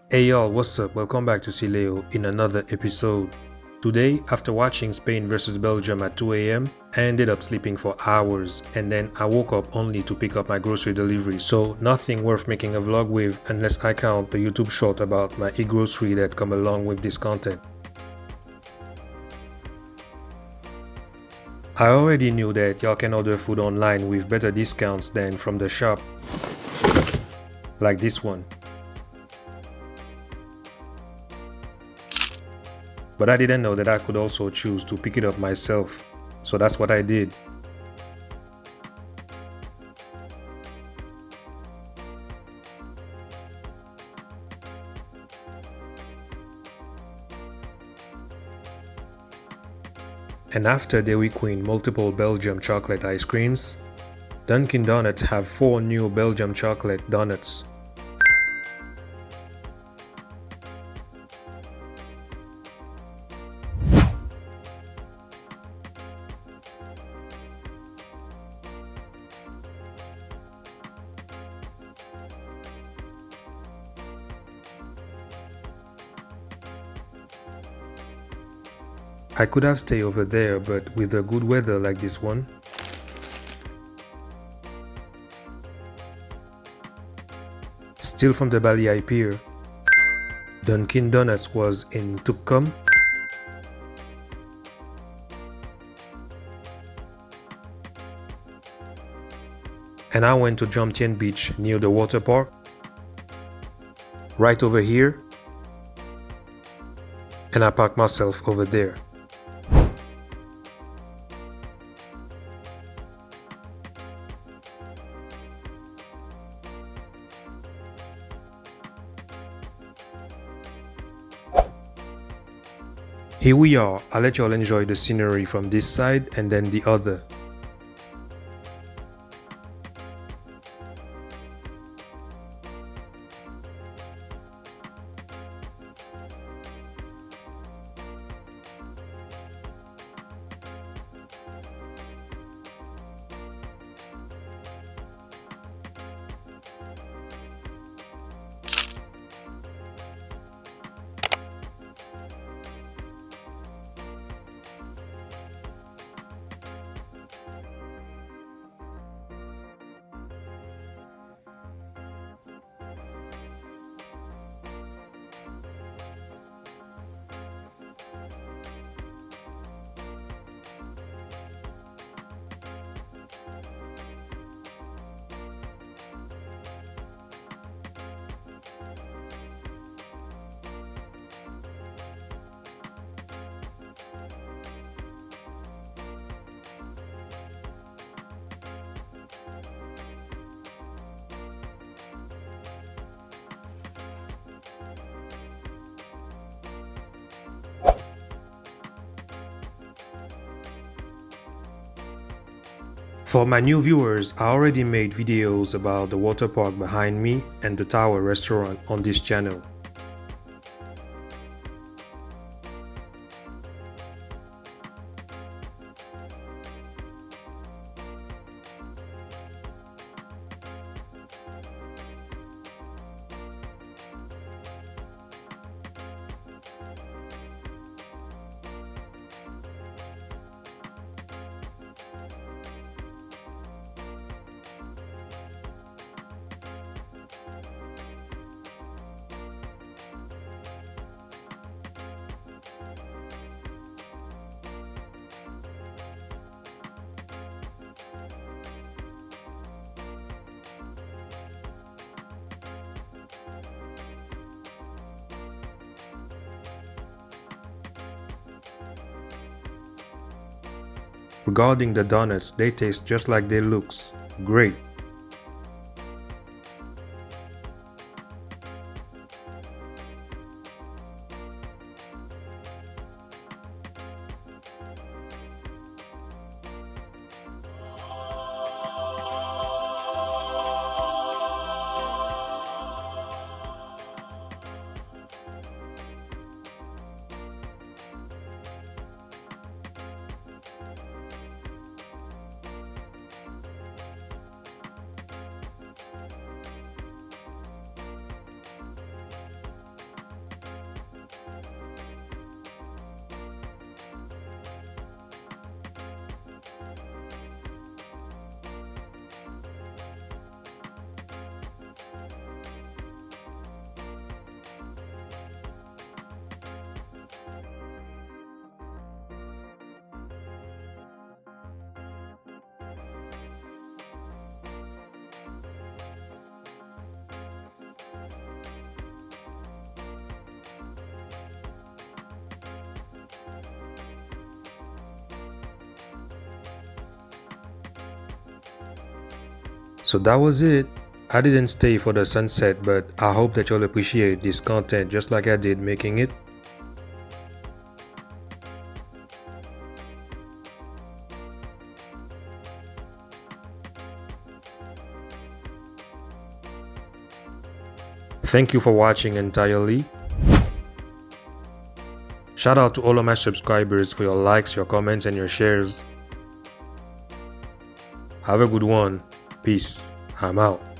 Hey y'all, what's up? Welcome back to Sileo in another episode. Today, after watching Spain versus Belgium at 2 a.m, I ended up sleeping for hours and then I woke up only to pick up my grocery delivery, so nothing worth making a vlog with unless I count the YouTube short about my e-grocery that come along with this content. I already knew that y'all can order food online with better discounts than from the shop, like this one. But I didn't know that I could also choose to pick it up myself, so that's what I did. And after Dairy Queen multiple Belgium chocolate ice creams, Dunkin Donuts have 4 new Belgium chocolate donuts. I could have stayed over there, but with the good weather like this one, still from the Pattaya pier, Dunkin Donuts was in Tukkum, and I went to Jomtien beach near the water park, right over here, and I parked myself over there. Here we are. I'll let y'all enjoy the scenery from this side and then the other. For my new viewers, I already made videos about the water park behind me and the Tower restaurant on this channel. Regarding the donuts, they taste just like they looks. Great. So that was it. I didn't stay for the sunset, but I hope that you'll appreciate this content just like I did making it. Thank you for watching entirely. Shout out to all of my subscribers for your likes, your comments, and your shares. Have a good one. Peace. I'm out.